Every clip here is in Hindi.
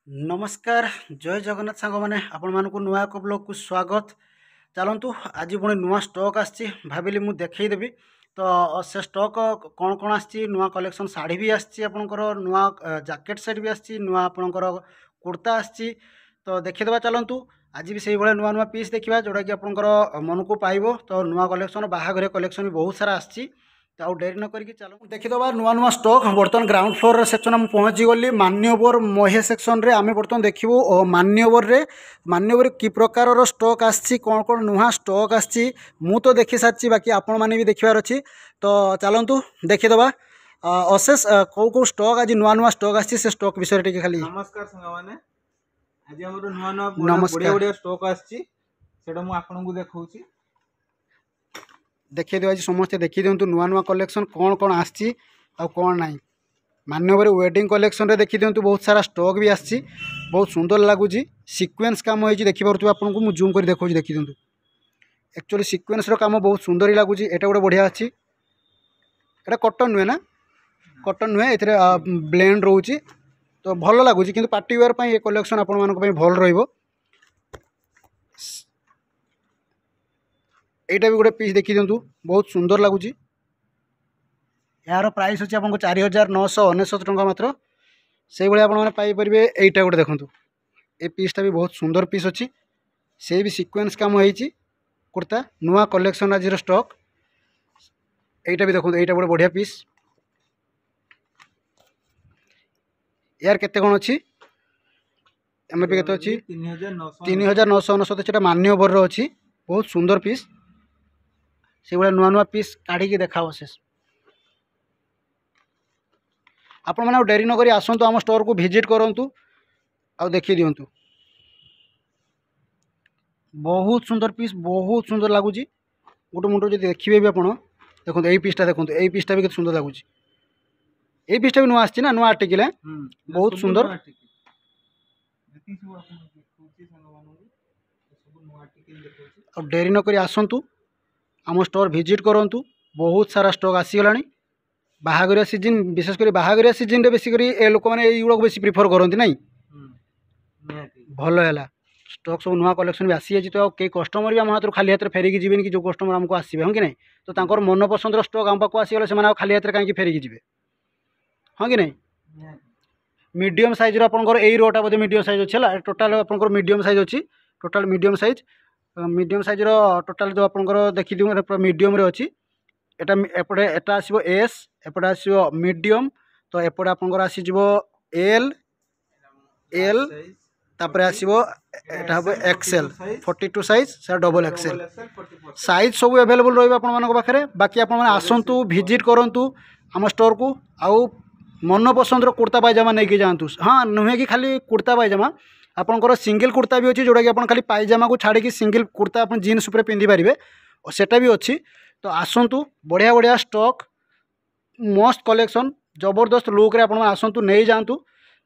नमस्कार जय जगन्नाथ सांग मैंने आपण मानक नुआ एक ब्लॉग को स्वागत। चलतु आज पुणी नुआ स्टॉक आसी भाविली मुझे देखईदेवी तो से स्टॉक कौन कौन आसी नुआ कलेक्शन शाढ़ी भी आपर नुआ जैकेट सेट भी आसी नुआ आपणकर कुर्ता आसी तो देखीदे। चलतु आज भी से नुआ नुआ पीस देखा जोटा कि आपंकर मन को पाइब। तो नुआ कलेक्शन बाहाघर कलेक्शन भी बहुत सारा आसी तो डेरी न करके चलो देखीदे नुआ नुआ स्टॉक। बर्तमान ग्राउंड फ्लोर सेक्शन में पहुँची गली मान्यवर महे सेक्शन रे आम बर्तमान देखू मान्यवर कि प्रकार स्टॉक आसी कौन कौन नुआ स्टॉक आसी मु तो देखी सारी बाकी आपण मैंने भी देखार अच्छी। तो चलतु देखीदे अशेष कौ कौ स्टॉक आज नुआ नुआ स्टॉक आसी से स्टॉक विषय खाली। नमस्कार सांग मैंने आज हमर नुआ नुआ बढ़िया बढ़िया स्टॉक आसी सेटा मु आपन को देखाउची देखिए आज समस्ते देखी दिंतु नुआ नुआ कलेक्शन कौन कौन आसी कौन ना। मान्यवर वेडिंग कलेक्शन रे देखी दिंतु बहुत सारा स्टॉक भी आसी बहुत सुंदर लगुच सिक्वेन्स काम होती देखिए आपको मुझे जूम कर देखा देखी दिंतु एक्चुअली सिक्वेन्स काम बहुत सुंदर ही लगुच। एटा गोटे बढ़िया अच्छी एटा कॉटन नुहे ना कॉटन नुहे ये ब्लेंड रोचे तो भल लगुच कि पार्टी वेयर ये कलेक्शन आपण मानक भल रहिबो। एटा भी गोटे पीस देखी दिंतु बहुत सुंदर लगुच। यार प्राइस अच्छी आपको 4999 टंका मात्र से भाई आपपर यहीटा गोटे देखूँ ये पीसटा भी बहुत सुंदर पीस अच्छी से भी सिक्वेन्स काम होती कुर्ता नुआ कलेक्शन आज स्टॉक। यहीटा भी देखो यहीटा गोटे बढ़िया पीस यार केते कौन अच्छी एमआरपी केते अच्छी 3999 मान्यवर अच्छी बहुत सुंदर पीस से भाई नुआ नुआ पीस काढ़ी देखा शेष। आपण मैंने डेरी नक आसतु आम स्टोर को विजिट करूँ आ देखी दिंतु बहुत सुंदर पीस बहुत सुंदर लगुच। गोटे मुंड जो देखिए भी आप देखो यही पीसटा देखो यही पीसटा भी कितना सुंदर लगुच। यही पीसटा भी नुआ आसी ना नुआ आर्टिकल है बहुत सुंदर। और डेरी नक आसतु आम स्टोर विजिट करूँ बहुत सारा स्टॉक आसीगला। बाहाघरिया सीजन विशेषकर बाहाघरिया सीजन रे बेसिक ए लोक मैंने युवा बेसी प्रिफर करती ना भल है स्टॉक सब नुआ कलेक्शन भी आसी जाए। तो कई कस्टमर भी आम हाथ खाली हाथ फेरिकी जी कि जो कस्टमर आमको आसवे हाँ कि नहीं तो तांकर मन पसंद स्टॉक आम पाक आसीगले से खाली हाथ कहीं फेरिकी जी हाँ कि नहीं। मीडियम साइज रहा यही रोटा बोधे मीडियम साइज अच्छी है टोटाल आप मीडियम साइज अच्छी टोटाल मीडियम साइज टोटाल जो आप देखी मीडियम अच्छी एटा एपटे एटा आसीबो एस एपटे आसीबो मीडियम तो एपटे आपनकर आसीजिवो एल एल तापर आसीबो एटा हबो एक्सएल 42 साइज से डबल एक्सएल साइज सब अवेलेबल रहइबो आपन मानक पाखरे। बाकी आपन माने आसंतु विजिट करंतु आम स्टोर को आउ मन पसंद कुर्ता पायजामा नहीं कि जातु। हाँ नुहे कि खाली कुर्ता पायजामा आपनकर सिंगल कुर्ता भी अच्छी जोटा कि आप खाली पायजामा को छाड़ी सिंगल कुर्ता आप जीन्स उपर पिंधि पारे और सेटा भी अच्छी। तो आसतु बढ़िया बढ़िया स्टॉक मस्त कलेक्शन जबरदस्त लुक रे आपण आसतु नहीं जातु।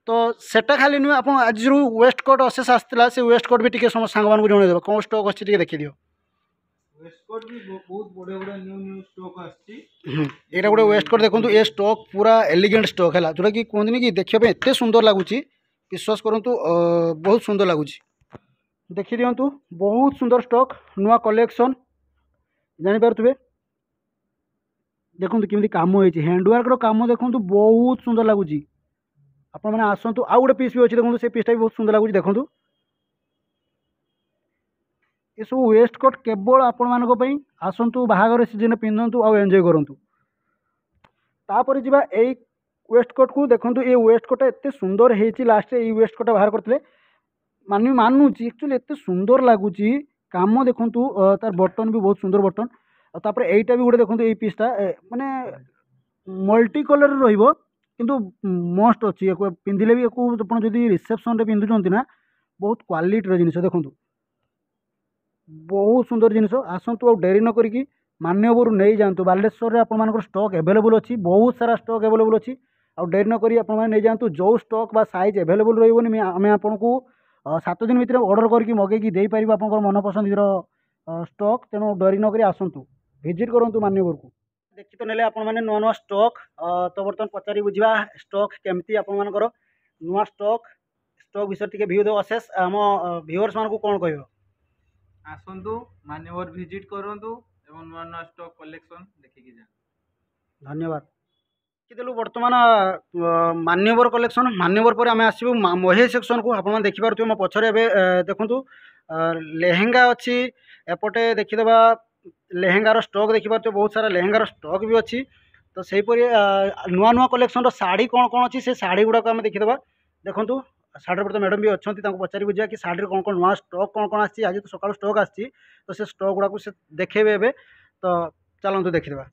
तो सेटा खाली नुहे आप आज वेस्ट कोट अशेष आसाला से वेस्ट कोट भी टे सांग मान जनईदेव कौन स्टॉक अच्छी देखी दियो। यहाँ गोटे वेस्ट कोट देखो ये स्टॉक पूरा एलिगेंट स्टॉक है जोटा कि कहते कि देखा एत सुंदर लगुच विश्वास करूँ बहुत सुंदर लगुच देखी दिंतु बहुत सुंदर स्टॉक नुआ कलेक्शन जानीपे देखो केमी कम होती हैंडवर्क काम देखो बहुत सुंदर लगुच। आपण मैंने आसतु आउ गोटे पीस भी अच्छी देखो से पीसटा भी बहुत सुंदर लगुच देखो ये सब वेस्ट कोट केवल आपण मानक आसतु बाहाघर सीजन पिंधतु आउ एंजॉय करूँ। तापर जी यही वेस्ट कोट को देखो ये वेस्ट कोटा एत सुंदर होती लास्ट ये वेस्ट कोटा बाहर करते मानुची एक्चुअली एत सुंदर लगुच काम देखु तार बटन भी बहुत सुंदर बटन और यहीटा भी गोटे देखो ये पीसटा माने मल्टी कलर किंतु मस्ट अच्छी पिंधिले भी आप रिसेप्शन पिंधुंट ना बहुत क्वालिटी जिनिस देखो बहुत सुंदर जिनिस। आसतु डेरी न करी मान्यवर नहीं जातु बालेश्वर में आप स्टॉक एवेलेबल अच्छी बहुत सारा स्टॉक एवेलेबल अच्छी आ डेरी न करी आप नहीं जातु जो स्टॉक बा साइज एवेलेबल रही आम आपको 7 दिन भितर ऑर्डर करके मगेकी दे पार आप मन पसंद स्टॉक तेणु डेरी न करी आसतु विजिट करूँ मान्यवर को देखी तो नेले आपण माने नुआ नुआ स्टॉक तो बर्तमान पचारि बुझा स्टॉक केमती आपण मानकर नुआ स्टॉक स्टॉक विषय टिके व्यू दो अशेष आम व्यूअर्स मान को कौन कहब आसतु मान्यवर विजिट करूँ एवं नुआ नुआ स्टॉक कलेक्शन देखिकी जा धन्यवाद देखिदेलु बर्तमान मान्यवर कलेक्शन मान्यवर पर आम आसबू महेश सेक्शन को आप देखिपे मो पछरे देखु लेहेंगा अच्छी एपटे देखीदे लेहेंगार स्टॉक देखिपे बहुत सारा लेहेंगार स्टॉक भी अच्छी तो सहीपरि नुआ नुआ कलेक्शन शाढ़ी कौन कौन अच्छी से शाढ़ी गुड़ाक आम देखीदे देखूँ शाढ़ी पर तो मैडम भी अच्छा पचारि बुझा कि शाढ़ी कौन कौन नुआ स्टॉक कौन कौन आज तो सकाल स्टॉक आसी तो से स्टॉक गुड़ाक से देखेबे एबे तो चलतु देखीदे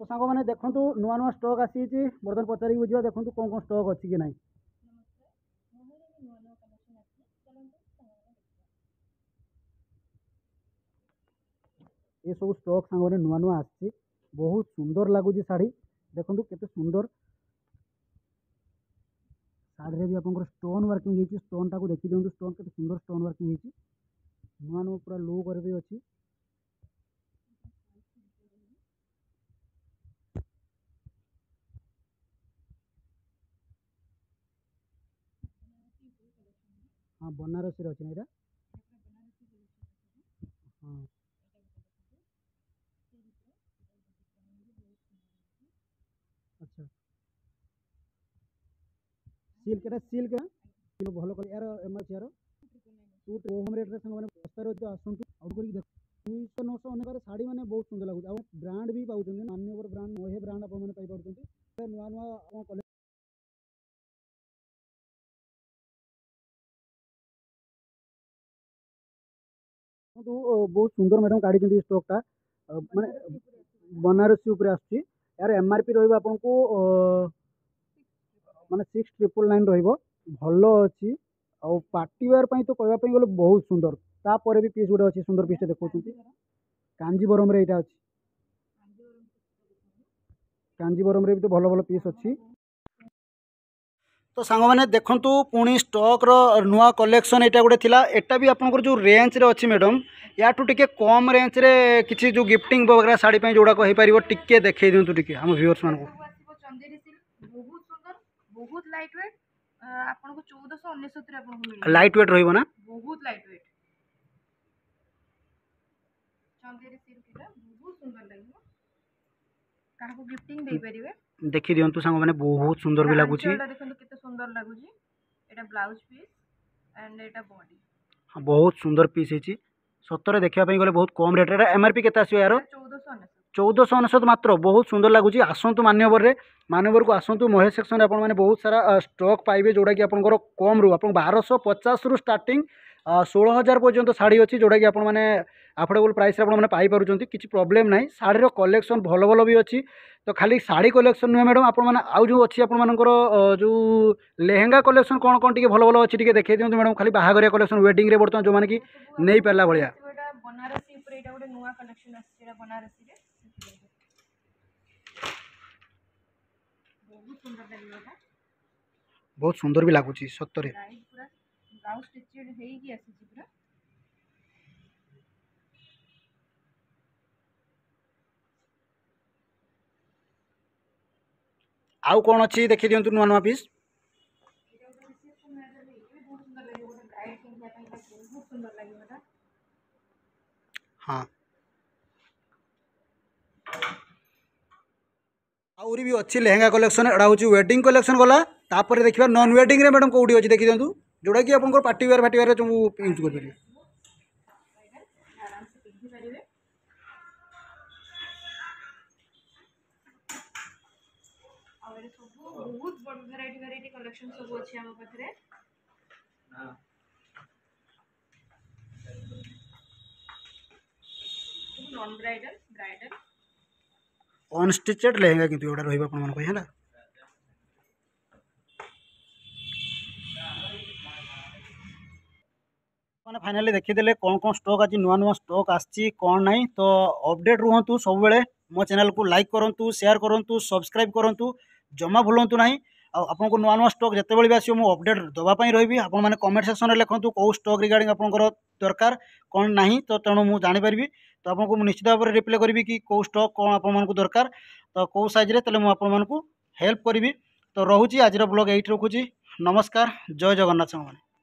तो सांग मैंने देखूँ नुआ नुआ स्टॉक आसी बर्तमान पचारि बुझा देखूँ कौन कौन स्टॉक अच्छी कि नहीं ये सब स्टॉक सांग मैंने नुआ नुआ आसी बहुत सुंदर लगुच शाढ़ी देखो केते सुंदर शाढ़ी भी आप स्टोन वर्किंग होती स्टोन टाक देखी दिखाँ स्टोन के सुंदर स्टोन वर्किंग होती नुआ नुआ पूरा लो कर भी अच्छी हाँ बनारसी अच्छे ना हाँ अच्छा सिल्क सिल्क किलो भल कल यार एम एच यार टू होम रेट मैंने बस्तार अच्छे आसतु आउट कर 200 900 अनेक शाढ़ी मैंने बहुत सुंदर लगुच आ ब्रांड भी पाँच मान्यवर ब्रांड महे ब्रांड आप नुआ नुआ तो बहुत सुंदर मैडम काढ़ी स्टॉकटा माने बनारसी उपर आसुची यार एमआरपी रही आपको माने 6999 रहिबो भल अच्छी आउ पार्टी वेयर तो कहवाई गले बहुत सुंदर तापर भी पीस गोटे अच्छी सुंदर पीस देखते कांजीवरम रे यहाँ अच्छी कांजीवरम रे भी तो भल भल पीस अच्छी तो सांग मैंने देखूँ पुणी स्टॉक नुआ कलेक्शन यहाँ गोटे थिला एटा भी आपंकर जो रेंज रे अच्छी मैडम या टिके कम रेंज रे किसी जो गिफ्टिंग वगैरह शाढ़ी जोड़ाक हो पार टिके देखई दिंतु टिके हम व्यूअर्स मान बहुत लाइट वेट आपन को 1499 रे आपन को मिल लाइट वेट रहइबो ना बहुत लाइट वेट चंदेरी सिल्क रे बहुत सुंदर लागो काहा को गिफ्टिंग दे परिबे देखि दियंतु सांग माने बहुत सुंदर भी लागुची एटा देखंतु केते सुंदर लागुची एटा blouse piece and Etah body हां बहुत सुंदर पीस हेची सतरे देखिया पई गले बहुत कम रेट रे एमआरपी केते आसीयो यार 1499 मात्र बहुत सुंदर लगुच आसतु मान्यवर को आसतु महेश सेक्शन आप बहुत सारा स्टॉक पाइबे जोड़ा कि आपंकर कम रू आप 1250 रु स्टार्टिंग 16,000 पर्यंत शाढ़ी अच्छी जोड़ा कि आपने अफोर्डेबल प्राइस आपने पाइपुं किसी प्रोब्लेम ना शाढ़ीर कलेक्शन भल भल भी अच्छी तो खाली शाढ़ी कलेक्शन नुहे मैडम आपने आउ जो अच्छी आपर जो लेहेंगा कलेक्शन कौन कौन टी भल भल अच्छी टी देखते दिखाँ मैडम खाली बाहागर कलेक्शन वेडिंग रे बर्तमान जो मैंने कि नहीं पारा भाया बनारसी ऊपर एटा गोटे नुवा कलेक्शन आसी बनारसी रे बहुत सुंदर लागेगा बहुत सुंदर भी लगुच सतरे पूरा ब्लाउज स्टिचेड हेई की आसी पूरा आउ कौन अच्छी देखी दिंतु नुआ नुआ पीस हाँ आउरी भी अच्छी लेहेंगा कलेक्शन एटा हूँ वेडिंग कलेक्शन गला तापर देखिए नॉन वेडिंग रे मैडम कौटी अच्छी देखी दिंतु जोड़ा कि आप पार्टी वेयर फाटी वेयर जो यूज कर पारे बहुत बड़ वैरायटी कलेक्शन सब अछि हम पाखरे नॉन ब्राइडल ब्राइडल अनस्टिचेड लेहेंगा किंतु एटा रहिबा अपन मन को हैला मैंने फाइनाली देखीदे कौन कौन स्टॉक आज नुआ नुआ स्टॉक आसी कौन नहीं तो अपडेट रुहतु सब बेले मो चैनल को लाइक करूँ शेयर करूँ सब्सक्राइब करूँ जमा भूलु ना आपको नुआ नुआ स्टॉक जिते भी आसो मुझे अपडेट देवाई रही आपने कमेंट सेक्शन में लिखूँ कौ स्टॉक रिगार्डिंग आपंकर दरकार कौन नहीं तो तेणु मुझे जानीपरि तो आपको निश्चित भाव में रिप्लाई करी कि कौ स्टॉक कौन आपको दरकार तो कौ साइज रे मुझे आपको हेल्प करी तो रोची आज ब्लॉग ये रखुची नमस्कार जय जगन्नाथ साଙ୍ଗमाने।